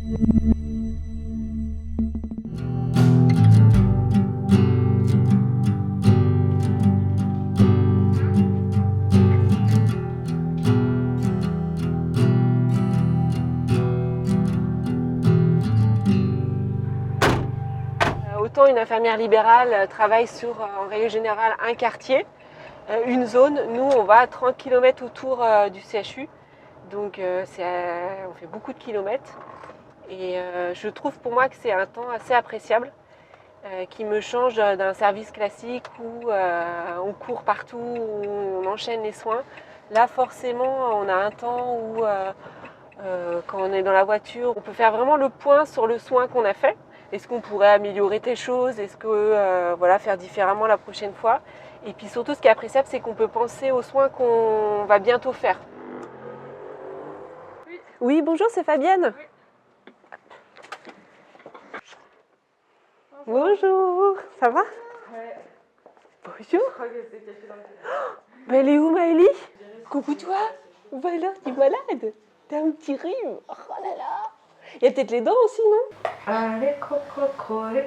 Autant une infirmière libérale travaille sur, en règle générale, un quartier, une zone. Nous, on va à 30 km autour du CHU, donc on fait beaucoup de kilomètres. Et je trouve pour moi que c'est un temps assez appréciable, qui me change d'un service classique où on court partout, où on enchaîne les soins. Là, forcément, on a un temps où, quand on est dans la voiture, on peut faire vraiment le point sur le soin qu'on a fait. Est-ce qu'on pourrait améliorer telle chose? Est-ce que faire différemment la prochaine fois? Et puis surtout, ce qui est appréciable, c'est qu'on peut penser aux soins qu'on va bientôt faire. Oui, bonjour, c'est Fabienne. Oui. Bonjour, ça va? Ouais. Bonjour. Je crois qu'elle s'est cachée dans le mais elle est où, Maëlie? Coucou toi. Bah alors, tu es malade? T'as un petit rhume? Oh là là. Il y a peut-être les dents aussi, non? Ah, les crocodiles,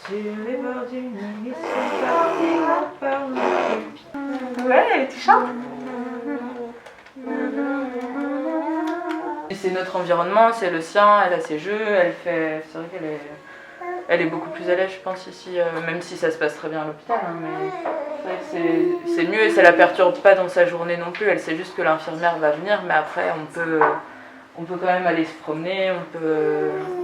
sur les bords du Nil, ils sont partis, n'en parlons plus. Ouais, tu chantes? C'est notre environnement, c'est le sien, elle a ses jeux, c'est vrai elle est beaucoup plus à l'aise, je pense, ici, même si ça se passe très bien à l'hôpital, hein, mais c'est mieux et ça la perturbe pas dans sa journée non plus. Elle sait juste que l'infirmière va venir, mais après on peut quand même aller se promener,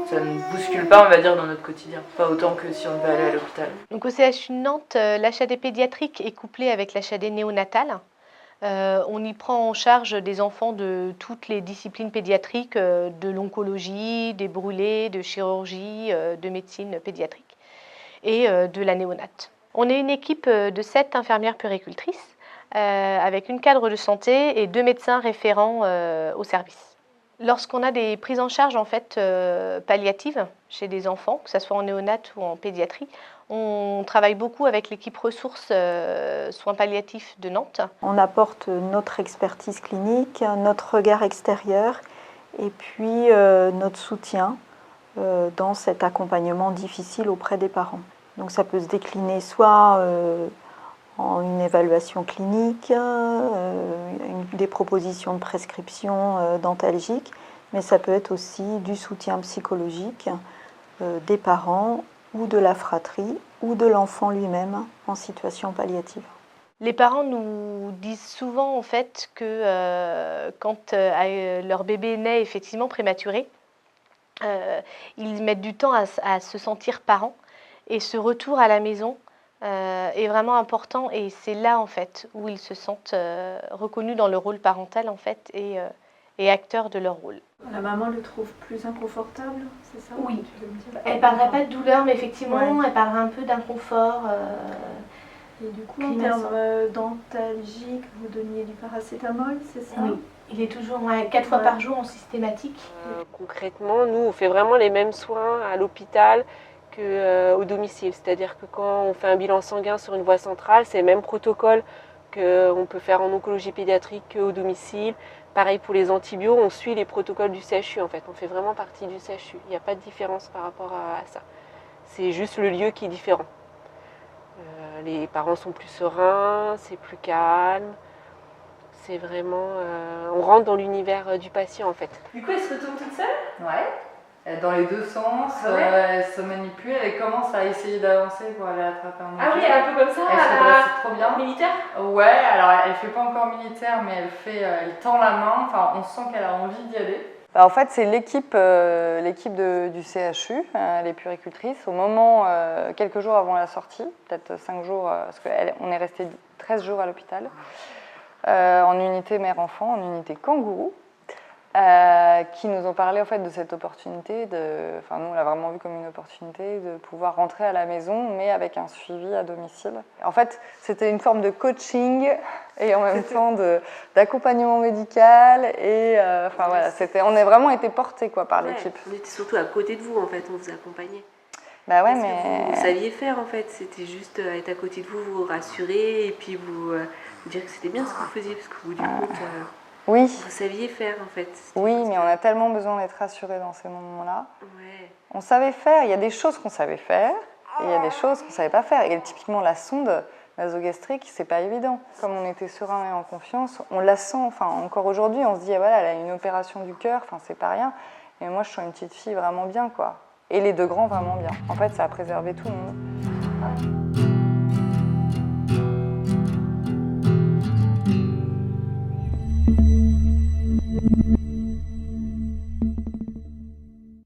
ça ne bouscule pas, on va dire, dans notre quotidien, pas autant que si on devait aller à l'hôpital. Donc au CHU de Nantes, l'HAD pédiatrique est couplée avec l'HAD néonatale. On y prend en charge des enfants de toutes les disciplines pédiatriques, de l'oncologie, des brûlés, de chirurgie, de médecine pédiatrique et de la néonate. On est une équipe de 7 infirmières puéricultrices avec une cadre de santé et 2 médecins référents au service. Lorsqu'on a des prises en charge en fait, palliatives chez des enfants, que ce soit en néonate ou en pédiatrie, on travaille beaucoup avec l'équipe ressources soins palliatifs de Nantes. On apporte notre expertise clinique, notre regard extérieur et puis notre soutien dans cet accompagnement difficile auprès des parents. Donc ça peut se décliner soit en une évaluation clinique, des propositions de prescription dentalgique, mais ça peut être aussi du soutien psychologique des parents ou de la fratrie ou de l'enfant lui-même en situation palliative. Les parents nous disent souvent en fait que quand leur bébé naît effectivement prématuré, ils mettent du temps à se sentir parents et ce retour à la maison est vraiment important et c'est là en fait où ils se sentent reconnus dans le rôle parental en fait et acteurs de leur rôle. La maman le trouve plus inconfortable, c'est ça? Oui, elle ne parlerait pas de douleur mais effectivement elle parlerait un peu d'inconfort. Et du coup, en termes dentalgiques, vous donniez du paracétamol, c'est ça? Oui, il est toujours 4 fois par jour en systématique. Concrètement, nous, on fait vraiment les mêmes soins à l'hôpital qu'au domicile. C'est-à-dire que quand on fait un bilan sanguin sur une voie centrale, c'est le même protocole qu'on peut faire en oncologie pédiatrique qu'au domicile. Pareil pour les antibiotiques, on suit les protocoles du CHU en fait. On fait vraiment partie du CHU. Il n'y a pas de différence par rapport à ça. C'est juste le lieu qui est différent. Les parents sont plus sereins, c'est plus calme. C'est vraiment... on rentre dans l'univers du patient en fait. Du coup, elle se retourne toute seule? Ouais. Dans les deux sens, elle se manipule, elle commence à essayer d'avancer pour aller attraper un objet. Ah oui, un peu comme ça, c'est trop bien. Militaire? Ouais, alors elle fait pas encore militaire, mais elle tend la main, enfin on sent qu'elle a envie d'y aller. En fait, c'est l'équipe du CHU, les puéricultrices, au moment, quelques jours avant la sortie, peut-être 5 jours, parce qu'on est resté 13 jours à l'hôpital, en unité mère-enfant, en unité kangourou, qui nous ont parlé en fait, de cette opportunité, nous on l'a vraiment vu comme une opportunité de pouvoir rentrer à la maison, mais avec un suivi à domicile. En fait, c'était une forme de coaching et en même temps d'accompagnement médical et on a vraiment été portés par l'équipe. On était surtout à côté de vous en fait, on vous accompagnait. Bah ouais, mais vous saviez faire en fait, c'était juste être à côté de vous, vous rassurer et puis vous dire que c'était bien ce que vous faisiez parce qu'au bout du compte, Oui. Vous saviez faire en fait. Oui, mais on a tellement besoin d'être rassurés dans ces moments-là. Ouais. On savait faire, il y a des choses qu'on savait faire et il y a des choses qu'on ne savait pas faire. Et typiquement la sonde nasogastrique, c'est pas évident. Comme on était serein et en confiance, on la sent, enfin encore aujourd'hui, on se dit, ah, voilà, elle a une opération du cœur, enfin c'est pas rien. Et moi je sens une petite fille vraiment bien, quoi. Et les deux grands vraiment bien. En fait, ça a préservé tout le monde. Ouais.